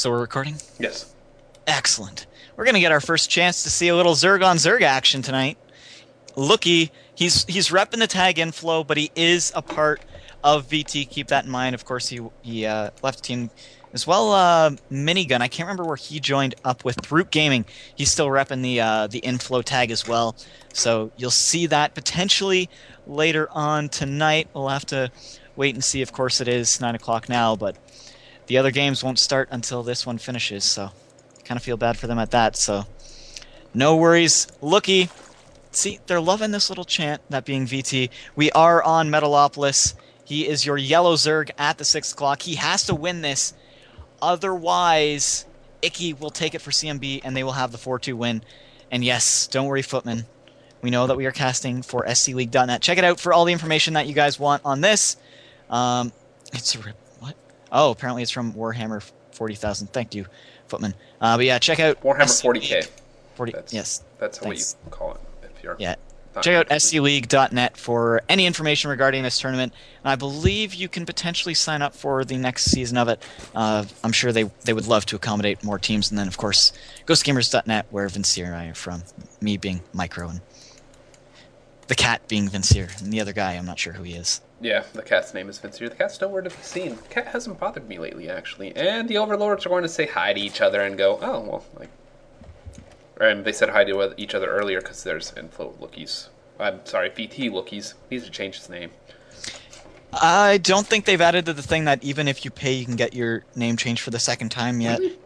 So we're recording? Yes. Excellent. We're going to get our first chance to see a little Zerg on Zerg action tonight. Looky, he's repping the tag inflow, but he is a part of VT. Keep that in mind. Of course, he left the team as well. Minigun. I can't remember where he joined up with. Brute Gaming. He's still repping the inflow tag as well. So you'll see that potentially later on tonight. We'll have to wait and see. Of course, it is 9 o'clock now, but the other games won't start until this one finishes. So kind of feel bad for them at that. So no worries. Looky. See, they're loving this little chant, that being VT. We are on Metalopolis. He is your yellow Zerg at the 6 o'clock. He has to win this. Otherwise, Icky will take it for CNB, and they will have the 4-2 win. And yes, don't worry, Footman. We know that we are casting for scleague.net. Check it out for all the information that you guys want on this. It's a rip. What? Oh, apparently it's from Warhammer 40,000. Thank you, Footman. But yeah, check out Warhammer 40K. 40. Yes. That's what you call it. Yeah. Check out scleague.net for any information regarding this tournament. And I believe you can potentially sign up for the next season of it. I'm sure they would love to accommodate more teams. And then, of course, ghostgamers.net, where Vincier and I are from. Me being Micro and the cat being Vincier. And the other guy, I'm not sure who he is. Yeah, the cat's name is Vincier. The cat's nowhere to be seen. The cat hasn't bothered me lately, actually. And the overlords are going to say hi to each other and go, oh, well, like... And they said hi to each other earlier because there's inflow lookies. I'm sorry, VT lookies. Needs to change his name. I don't think they've added to the thing that even if you pay, you can get your name changed for the second time yet. Really?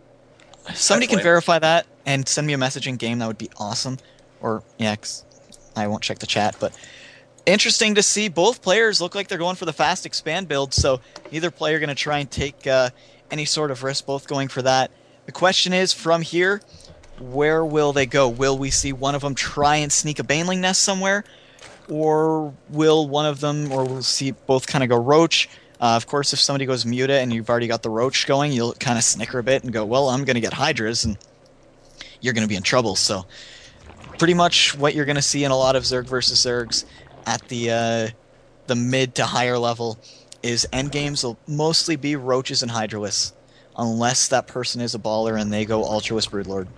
Somebody can verify that and send me a message in game. That would be awesome. Or, yeah, 'cause I won't check the chat. But interesting to see both players look like they're going for the fast expand build. So neither player going to try and take any sort of risk, both going for that. The question is, from here... where will they go? Will we see one of them try and sneak a Baneling nest somewhere? Or will one of them, or we'll see both kind of go Roach? Of course, if somebody goes Muta and you've already got the Roach going, you'll kind of snicker a bit and go, well, I'm going to get Hydras, and you're going to be in trouble. So pretty much what you're going to see in a lot of Zerg versus Zergs at the mid to higher level is endgames will mostly be Roaches and Hydralisks, unless that person is a baller and they go Ultralis Broodlord.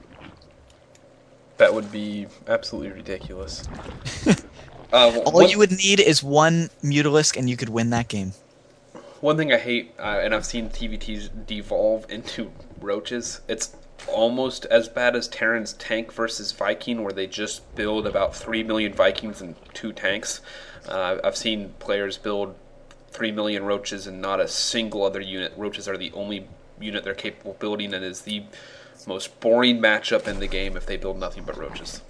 That would be absolutely ridiculous. All you would need is one Mutalisk, and you could win that game. One thing I hate, and I've seen TVTs devolve into Roaches, it's almost as bad as Terran's tank versus Viking, where they just build about 3 million Vikings and 2 tanks. I've seen players build 3 million Roaches and not a single other unit. Roaches are the only unit they're capable of building, and is the most boring matchup in the game if they build nothing but Roaches.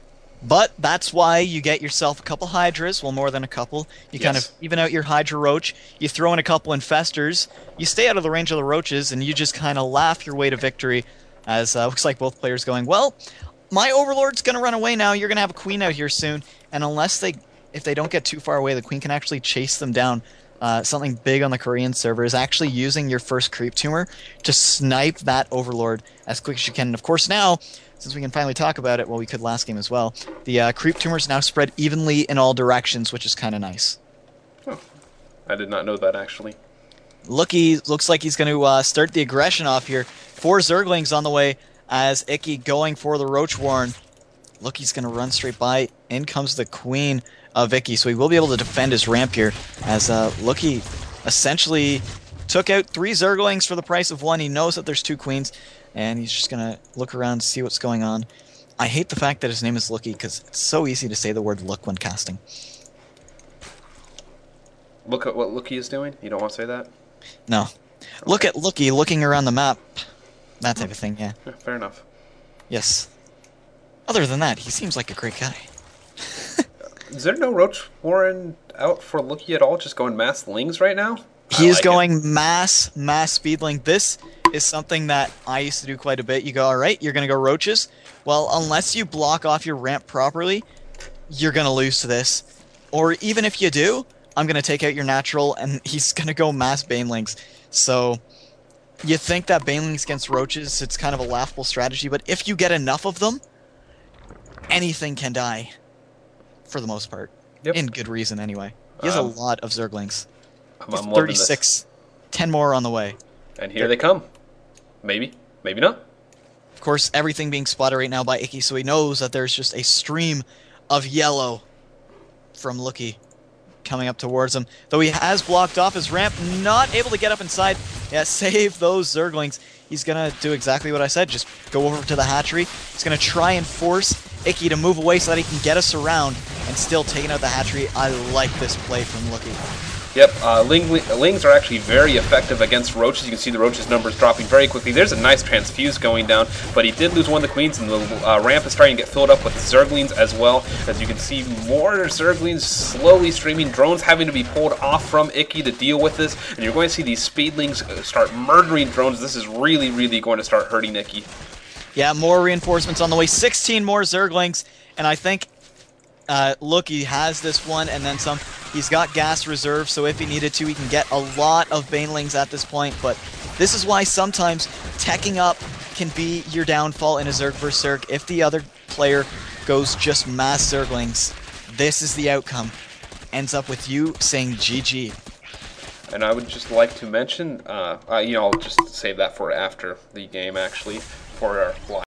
But that's why you get yourself a couple Hydras, well, more than a couple. You kind of even out your Hydra Roach, you throw in a couple Infestors, you stay out of the range of the Roaches, and you just kind of laugh your way to victory, as looks like both players going, well, my Overlord's going to run away now, you're going to have a Queen out here soon, and if they don't get too far away, the Queen can actually chase them down. Something big on the Korean server is actually using your first creep tumor to snipe that Overlord as quick as you can. And of course now, since we can finally talk about it, well, we could last game as well, the creep tumors now spread evenly in all directions, which is kind of nice. Oh, I did not know that, actually. Looks like he's going to start the aggression off here. 4 Zerglings on the way as Icky going for the Roach Warren. He's going to run straight by. In comes the Queen of Icky, so he will be able to defend his ramp here, as Looky essentially took out 3 Zerglings for the price of 1. He knows that there's 2 Queens, and he's just going to look around, see what's going on. I hate the fact that his name is Looky, because it's so easy to say the word look when casting. Look at what Looky is doing? You don't want to say that? No. Okay. Look at Looky looking around the map. That type of thing, yeah. Fair enough. Yes. Other than that, he seems like a great guy. Is there no Roach Warren out for Looky at all? Just going mass lings right now? He is going mass speedling. This is something that I used to do quite a bit. You go, all right, you're going to go Roaches. Well, unless you block off your ramp properly, you're going to lose to this. Or even if you do, I'm going to take out your natural, and he's going to go mass Banelings. So you think that Banelings against Roaches, it's kind of a laughable strategy, but if you get enough of them, anything can die. For the most part. Yep. In good reason, anyway. He has a lot of Zerglings. I'm 36. 10 more on the way. And here they come. Maybe. Maybe not. Of course, everything being spotted right now by Icky, so he knows that there's just a stream of yellow from Lookie coming up towards him. Though he has blocked off his ramp, not able to get up inside. Yeah, save those Zerglings. He's going to do exactly what I said, just go over to the hatchery. He's going to try and force Icky to move away so that he can get us around and still taking out the hatchery. I like this play from Lookie. Yep, Lings are actually very effective against Roaches. You can see the Roaches numbers dropping very quickly. There's a nice transfuse going down, but he did lose one of the Queens, and the ramp is starting to get filled up with Zerglings as well. As you can see, more Zerglings slowly streaming, drones having to be pulled off from Icky to deal with this, and you're going to see these Speedlings start murdering drones. This is really, really going to start hurting Icky. Yeah, more reinforcements on the way. 16 more Zerglings, and I think Lookie has this one and then some. He's got gas reserve, so if he needed to, he can get a lot of Banelings at this point, but this is why sometimes teching up can be your downfall in a Zerg vs. Zerg. If the other player goes just mass Zerglings, this is the outcome. Ends up with you saying GG. And I would just like to mention, I'll just save that for after the game, actually, for our live.